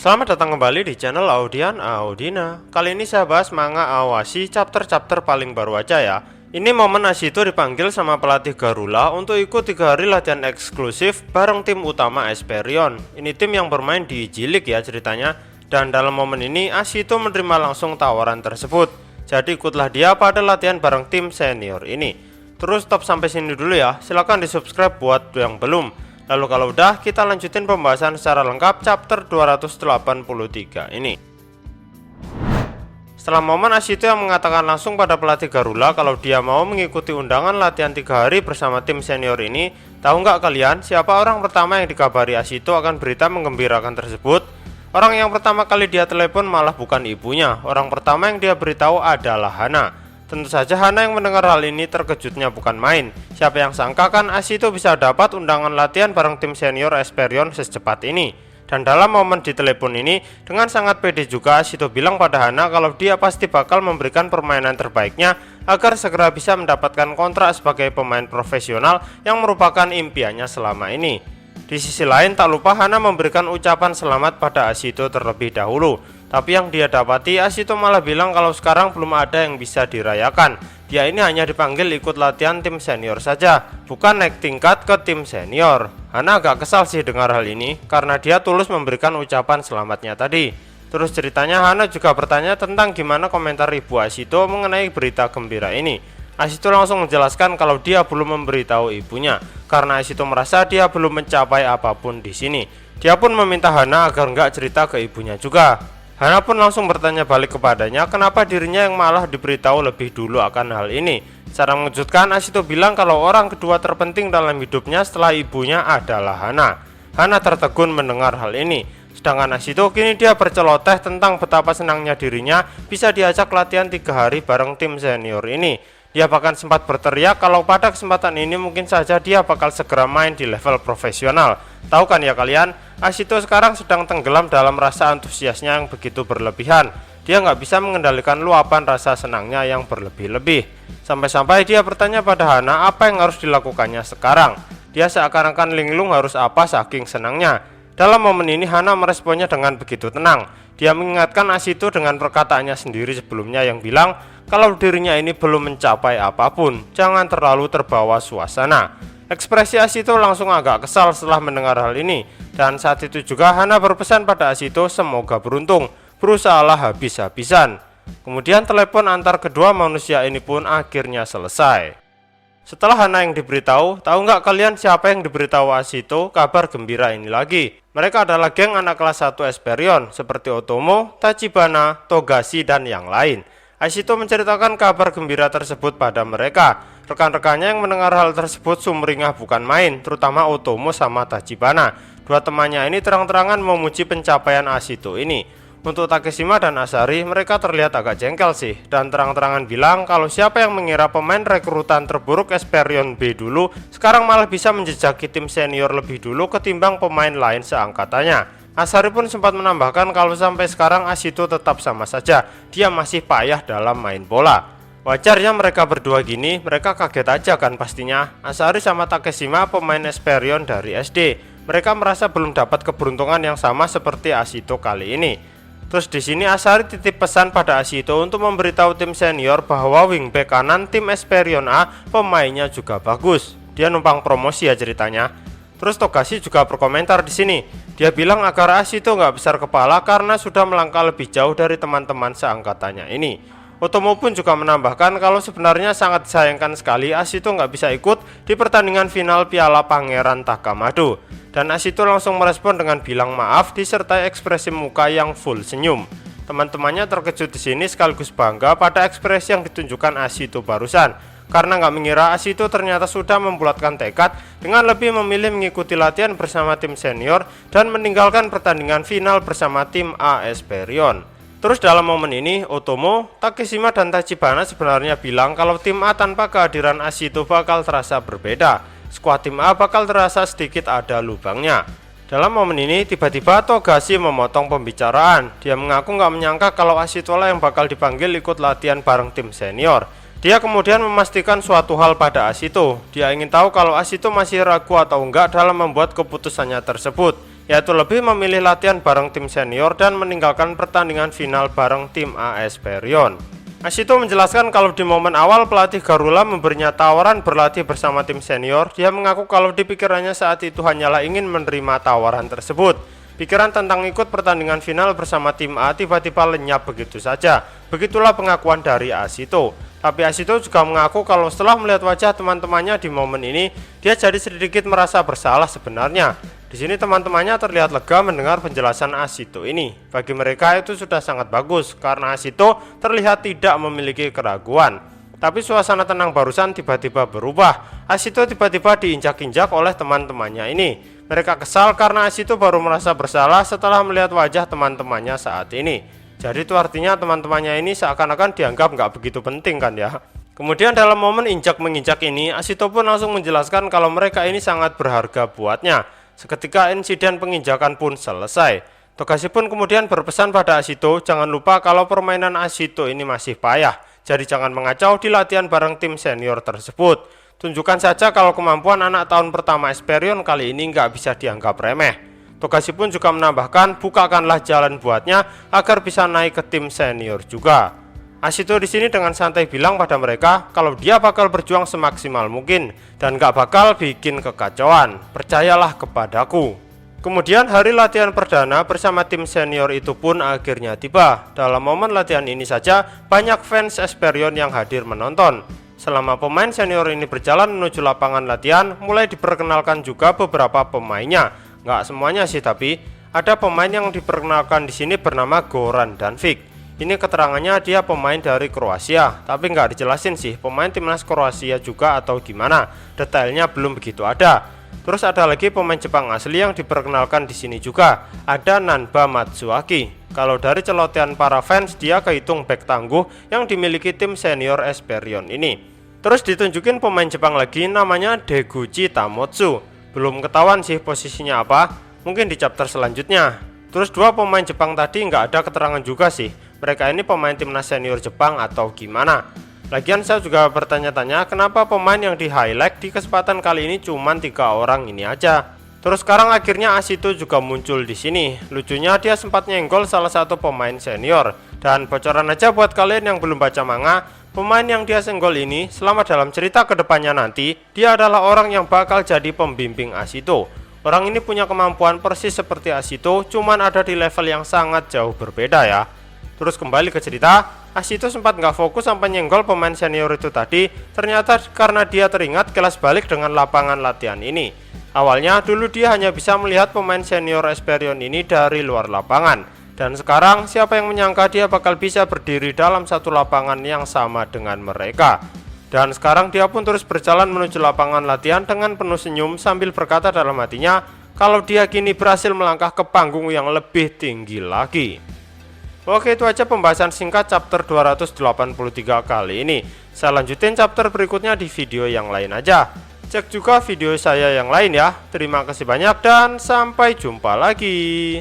Selamat datang kembali di channel Audian Audina. Kali ini saya bahas manga Awashi chapter-chapter paling baru aja ya. Ini momen Ashito dipanggil sama pelatih Garula untuk ikut 3 hari latihan eksklusif bareng tim utama Esperion. Ini tim yang bermain di J-League ya ceritanya. Dan dalam momen ini Ashito menerima langsung tawaran tersebut. Jadi ikutlah dia pada latihan bareng tim senior ini. Terus stop sampai sini dulu ya. Silahkan di subscribe buat yang belum. Lalu kalau udah, kita lanjutin pembahasan secara lengkap chapter 283 ini. Setelah momen Ashito yang mengatakan langsung pada pelatih Garula kalau dia mau mengikuti undangan latihan 3 hari bersama tim senior ini, tahu nggak kalian siapa orang pertama yang dikabari Ashito akan berita menggembirakan tersebut? Orang yang pertama kali dia telepon malah bukan ibunya. Orang pertama yang dia beritahu adalah Hana. Tentu saja Hana yang mendengar hal ini terkejutnya bukan main. Siapa yang sangka kan Ashito bisa dapat undangan latihan bareng tim senior Esperion secepat ini. Dan dalam momen di telepon ini, dengan sangat pede juga Ashito bilang pada Hana kalau dia pasti bakal memberikan permainan terbaiknya agar segera bisa mendapatkan kontrak sebagai pemain profesional yang merupakan impiannya selama ini. Di sisi lain tak lupa Hana memberikan ucapan selamat pada Ashito terlebih dahulu. Tapi yang dia dapati, Ashito malah bilang kalau sekarang belum ada yang bisa dirayakan. Dia ini hanya dipanggil ikut latihan tim senior saja, bukan naik tingkat ke tim senior. Hana agak kesal sih dengar hal ini, karena dia tulus memberikan ucapan selamatnya tadi. Terus ceritanya Hana juga bertanya tentang gimana komentar ibu Ashito mengenai berita gembira ini. Ashito langsung menjelaskan kalau dia belum memberitahu ibunya, karena Ashito merasa dia belum mencapai apapun di sini. Dia pun meminta Hana agar nggak cerita ke ibunya juga. Hana pun langsung bertanya balik kepadanya kenapa dirinya yang malah diberitahu lebih dulu akan hal ini. Secara mengejutkan Ashito bilang kalau orang kedua terpenting dalam hidupnya setelah ibunya adalah Hana. Hana tertegun mendengar hal ini. Sedangkan Ashito kini dia berceloteh tentang betapa senangnya dirinya bisa diajak latihan 3 hari bareng tim senior ini. Dia bahkan sempat berteriak kalau pada kesempatan ini mungkin saja dia bakal segera main di level profesional. Tahu kan ya kalian, Ashito sekarang sedang tenggelam dalam rasa antusiasnya yang begitu berlebihan. Dia nggak bisa mengendalikan luapan rasa senangnya yang berlebih-lebih. Sampai-sampai dia bertanya pada Hana apa yang harus dilakukannya sekarang. Dia seakan-akan linglung harus apa saking senangnya. Dalam momen ini Hana meresponnya dengan begitu tenang. Dia mengingatkan Ashito dengan perkataannya sendiri sebelumnya yang bilang kalau dirinya ini belum mencapai apapun, jangan terlalu terbawa suasana. Ekspresi Ashito langsung agak kesal setelah mendengar hal ini. Dan saat itu juga Hana berpesan pada Ashito semoga beruntung, berusahalah habis-habisan. Kemudian telepon antar kedua manusia ini pun akhirnya selesai. Setelah Hana yang diberitahu, tahu nggak kalian siapa yang diberitahu Ashito kabar gembira ini lagi? Mereka adalah geng anak kelas 1 Esperion seperti Otomo, Tachibana, Togashi, dan yang lain. Ashito menceritakan kabar gembira tersebut pada mereka. Rekan-rekannya yang mendengar hal tersebut sumringah bukan main, terutama Otomo sama Tachibana. Dua temannya ini terang-terangan memuji pencapaian Ashito ini. Untuk Takeshima dan Asari, mereka terlihat agak jengkel sih, dan terang-terangan bilang kalau siapa yang mengira pemain rekrutan terburuk Esperion B dulu, sekarang malah bisa menjejaki tim senior lebih dulu ketimbang pemain lain seangkatannya. Asari pun sempat menambahkan kalau sampai sekarang Ashito tetap sama saja, dia masih payah dalam main bola. Wajarnya mereka berdua gini, mereka kaget aja kan pastinya. Asari sama Takeshima pemain Esperion dari SD. Mereka merasa belum dapat keberuntungan yang sama seperti Ashito kali ini. Terus di sini Asari titip pesan pada Ashito untuk memberitahu tim senior bahwa wingback kanan tim Esperion A pemainnya juga bagus. Dia numpang promosi ya ceritanya. Terus Togashi juga berkomentar di sini. Dia bilang agar Ashito nggak besar kepala karena sudah melangkah lebih jauh dari teman-teman seangkatannya ini. Otomo pun juga menambahkan kalau sebenarnya sangat disayangkan sekali Ashito nggak bisa ikut di pertandingan final Piala Pangeran Takamado. Dan Ashito langsung merespon dengan bilang maaf disertai ekspresi muka yang full senyum. Teman-temannya terkejut di sini sekaligus bangga pada ekspresi yang ditunjukkan Ashito barusan. Karena nggak mengira Ashito ternyata sudah membulatkan tekad dengan lebih memilih mengikuti latihan bersama tim senior dan meninggalkan pertandingan final bersama tim A Esperion. Terus dalam momen ini, Otomo, Takeshima, dan Tachibana sebenarnya bilang kalau tim A tanpa kehadiran Ashito bakal terasa berbeda. Skuad tim A bakal terasa sedikit ada lubangnya. Dalam momen ini, tiba-tiba Togashi memotong pembicaraan. Dia mengaku nggak menyangka kalau Ashito lah yang bakal dipanggil ikut latihan bareng tim senior. Dia kemudian memastikan suatu hal pada Ashito. Dia ingin tahu kalau Ashito masih ragu atau enggak dalam membuat keputusannya tersebut. yaitu lebih memilih latihan bareng tim senior dan meninggalkan pertandingan final bareng tim AS Perion. Ashito menjelaskan kalau di momen awal pelatih Garula memberinya tawaran berlatih bersama tim senior, dia mengaku kalau di pikirannya saat itu hanyalah ingin menerima tawaran tersebut. Pikiran tentang ikut pertandingan final bersama tim A tiba-tiba lenyap begitu saja. Begitulah pengakuan dari Ashito. Tapi Ashito juga mengaku kalau setelah melihat wajah teman-temannya di momen ini, dia jadi sedikit merasa bersalah sebenarnya. Di sini teman-temannya terlihat lega mendengar penjelasan Ashito ini. Bagi mereka itu sudah sangat bagus karena Ashito terlihat tidak memiliki keraguan. Tapi suasana tenang barusan tiba-tiba berubah. Ashito tiba-tiba diinjak-injak oleh teman-temannya ini. Mereka kesal karena Ashito baru merasa bersalah setelah melihat wajah teman-temannya saat ini. Jadi itu artinya teman-temannya ini seakan-akan dianggap nggak begitu penting kan ya. Kemudian dalam momen injak-menginjak ini, Ashito pun langsung menjelaskan kalau mereka ini sangat berharga buatnya. Seketika insiden penginjakan pun selesai. Togashi pun kemudian berpesan pada Ashito, jangan lupa kalau permainan Ashito ini masih payah. Jadi jangan mengacau di latihan bareng tim senior tersebut. Tunjukkan saja kalau kemampuan anak tahun pertama Esperion kali ini nggak bisa dianggap remeh. Togashi pun juga menambahkan, bukakanlah jalan buatnya agar bisa naik ke tim senior juga. Ashito di sini dengan santai bilang pada mereka kalau dia bakal berjuang semaksimal mungkin dan gak bakal bikin kekacauan. Percayalah kepadaku. Kemudian hari latihan perdana bersama tim senior itu pun akhirnya tiba. Dalam momen latihan ini saja banyak fans Esperion yang hadir menonton. Selama pemain senior ini berjalan menuju lapangan latihan, mulai diperkenalkan juga beberapa pemainnya. Gak semuanya sih, tapi ada pemain yang diperkenalkan di sini bernama Goran Danvik. Ini keterangannya dia pemain dari Kroasia, tapi nggak dijelasin sih pemain timnas Kroasia juga atau gimana. Detailnya belum begitu ada. Terus ada lagi pemain Jepang asli yang diperkenalkan di sini juga. Ada Nanba Matsuaki. Kalau dari celotehan para fans, dia kehitung back tangguh yang dimiliki tim senior Esperion ini. Terus ditunjukin pemain Jepang lagi namanya Deguchi Tamotsu. Belum ketahuan sih posisinya apa, mungkin di chapter selanjutnya. Terus dua pemain Jepang tadi nggak ada keterangan juga sih. Mereka ini pemain timnas senior Jepang atau gimana. Lagian saya juga bertanya-tanya kenapa pemain yang di highlight di kesempatan kali ini cuma 3 orang ini aja. Terus sekarang akhirnya Ashito juga muncul di sini. Lucunya dia sempat nyenggol salah satu pemain senior. Dan bocoran aja buat kalian yang belum baca manga, pemain yang dia senggol ini selama dalam cerita kedepannya nanti, dia adalah orang yang bakal jadi pembimbing Ashito. Orang ini punya kemampuan persis seperti Ashito, cuman ada di level yang sangat jauh berbeda ya. Terus kembali ke cerita, Ashito sempat nggak fokus sampai nyenggol pemain senior itu tadi. Ternyata karena dia teringat kelas balik dengan lapangan latihan ini. Awalnya dulu dia hanya bisa melihat pemain senior Esperion ini dari luar lapangan. Dan sekarang siapa yang menyangka dia bakal bisa berdiri dalam satu lapangan yang sama dengan mereka. Dan sekarang dia pun terus berjalan menuju lapangan latihan dengan penuh senyum sambil berkata dalam hatinya kalau dia kini berhasil melangkah ke panggung yang lebih tinggi lagi. Oke, itu aja pembahasan singkat chapter 283 kali ini. Saya lanjutin chapter berikutnya di video yang lain aja. Cek juga video saya yang lain ya. Terima kasih banyak dan sampai jumpa lagi.